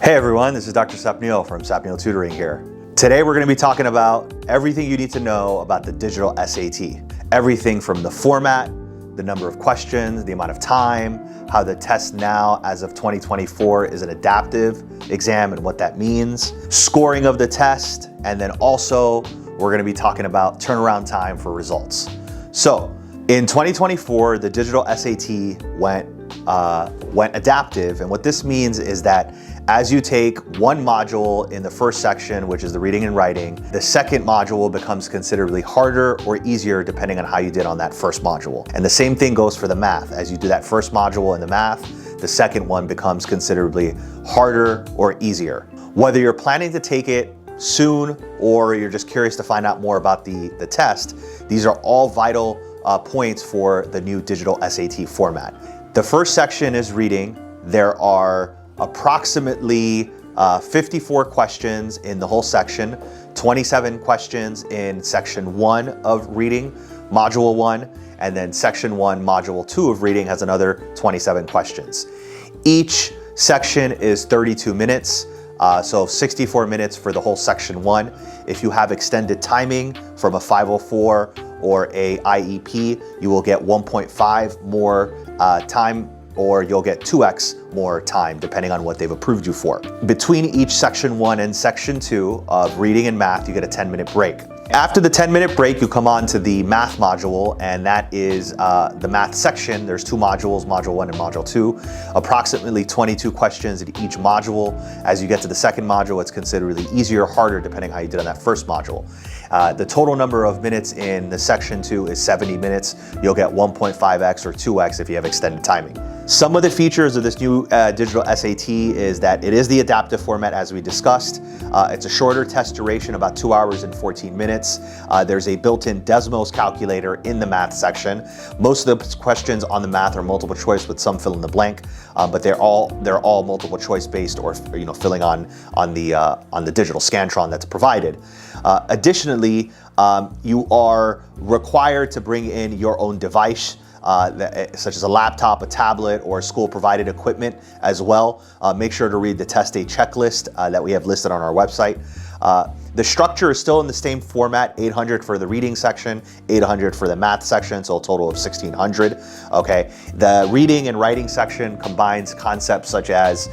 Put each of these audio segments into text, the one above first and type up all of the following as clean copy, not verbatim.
Hey everyone, this is Dr. Sapneil from Sapneil Tutoring here. Today we're going to be talking about everything you need to know about the digital SAT. Everything from the format, the number of questions, the amount of time, how the test now as of 2024 is an adaptive exam and what that means, scoring of the test, and then also we're going to be talking about turnaround time for results. So in 2024, the digital SAT went adaptive, and what this means is that as you take one module in the first section, which is the reading and writing, the second module becomes considerably harder or easier depending on how you did on that first module. And the same thing goes for the math. As you do that first module in the math, the second one becomes considerably harder or easier. Whether you're planning to take it soon or you're just curious to find out more about the test, these are all vital points for the new digital SAT format. The first section is reading. There are approximately 54 questions in the whole section, 27 questions in section 1 of reading, module 1, and then section 1, module 2 of reading has another 27 questions. Each section is 32 minutes, so 64 minutes for the whole section 1. If you have extended timing from a 504 or a IEP, you will get 1.5 more time, or you'll get 2x more time depending on what they've approved you for. Between each section 1 and section 2 of reading and math, you get a 10-minute break. After the 10-minute break, you come on to the math module, and that is the math section. There's 2 modules, module 1 and module 2, approximately 22 questions in each module. As you get to the second module, it's considerably easier or harder depending on how you did on that first module. The total number of minutes in the section 2 is 70 minutes. You'll get 1.5x or 2x if you have extended timing. Some of the features of this new digital SAT is that it is the adaptive format as we discussed. It's a shorter test duration, about 2 hours and 14 minutes. There's a built-in Desmos calculator in the math section. Most of the questions on the math are multiple choice with some fill in the blank, but they're all multiple choice based, or filling on the digital Scantron that's provided. Additionally, you are required to bring in your own device, such as a laptop, a tablet, or school-provided equipment as well. Make sure to read the test day checklist that we have listed on our website. The structure is still in the same format, 800 for the reading section, 800 for the math section, so a total of 1600, okay? The reading and writing section combines concepts such as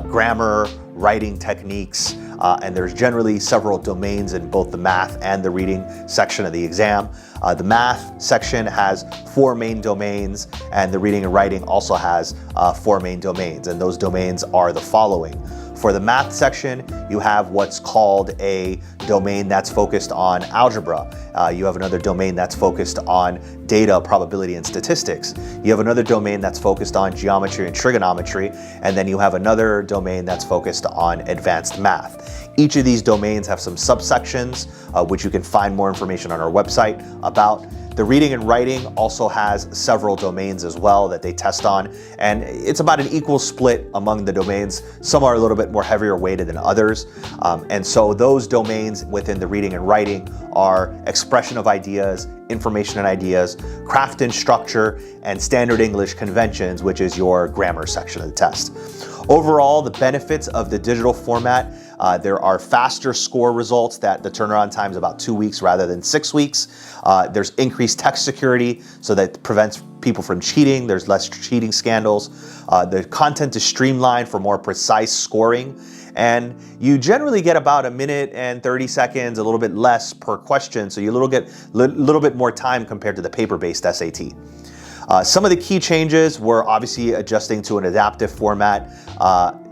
grammar, writing techniques, and there's generally several domains in both the math and the reading section of the exam. The math section has 4 main domains, and the reading and writing also has 4 main domains, and those domains are the following. For the math section, you have what's called a domain that's focused on algebra. You have another domain that's focused on data, probability, and statistics. You have another domain that's focused on geometry and trigonometry, and then you have another domain that's focused on advanced math. Each of these domains have some subsections, which you can find more information on our website about. The reading and writing also has several domains as well that they test on, and it's about an equal split among the domains. Some are a little bit more heavier weighted than others, and so those domains within the reading and writing are expression of ideas, information and ideas, craft and structure, and standard English conventions, which is your grammar section of the test. Overall, the benefits of the digital format, there are faster score results, that the turnaround time is about 2 weeks rather than 6 weeks. There's increased text security, so that prevents people from cheating. There's less cheating scandals. The content is streamlined for more precise scoring. And you generally get about 1 minute and 30 seconds, a little bit less per question, so you get a little bit more time compared to the paper-based SAT. Some of the key changes were obviously adjusting to an adaptive format,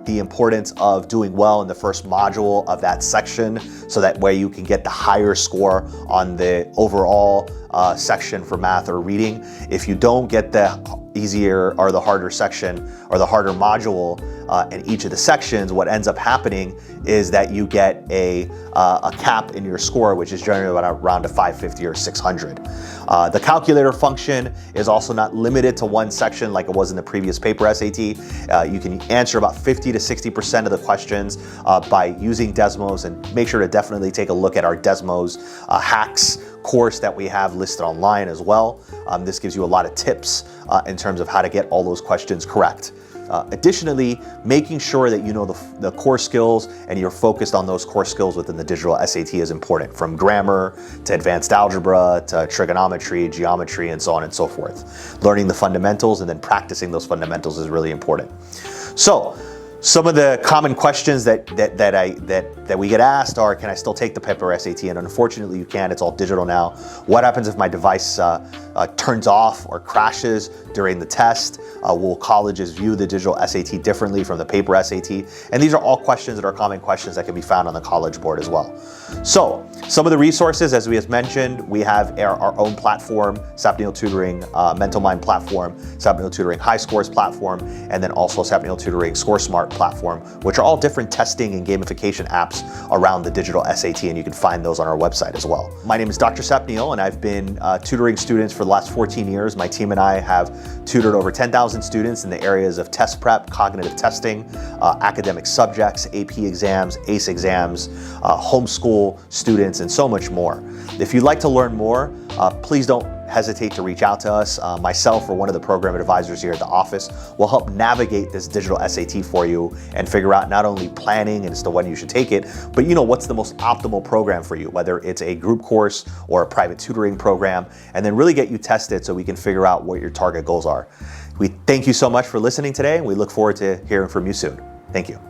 the importance of doing well in the first module of that section, so that way you can get the higher score on the overall section for math or reading. If you don't get the easier or the harder section or the harder module in each of the sections, what ends up happening is that you get a cap in your score, which is generally around a 550 or 600. The calculator function is also not limited to one section like it was in the previous paper SAT. You can answer about 50 to 60% of the questions by using Desmos, and make sure to definitely take a look at our Desmos hacks course that we have listed online as well. This gives you a lot of tips in terms of how to get all those questions correct. Additionally, making sure that you know the core skills and you're focused on those core skills within the digital SAT is important, from grammar to advanced algebra to trigonometry, geometry, and so on and so forth. Learning the fundamentals and then practicing those fundamentals is really important. So, some of the common questions that we get asked are, can I still take the paper SAT? And unfortunately you can't, it's all digital now. What happens if my device turns off or crashes during the test? Will colleges view the digital SAT differently from the paper SAT? And these are all questions that are common questions that can be found on the College Board as well. So, some of the resources, as we have mentioned, we have our own platform, Sapneil Tutoring Mental Mind platform, Sapneil Tutoring High Scores platform, and then also Sapneil Tutoring Score Smart platform, which are all different testing and gamification apps around the digital SAT, and you can find those on our website as well. My name is Dr. Sapneil, and I've been tutoring students for the last 14 years. My team and I have tutored over 10,000 students in the areas of test prep, cognitive testing, academic subjects, AP exams, ACE exams, homeschool students, and so much more. If you'd like to learn more, please don't hesitate to reach out to us. Myself or one of the program advisors here at the office will help navigate this digital SAT for you and figure out not only planning as to when you should take it, but what's the most optimal program for you, whether it's a group course or a private tutoring program, and then really get you tested so we can figure out what your target goals are. We thank you so much for listening today, and we look forward to hearing from you soon. Thank you.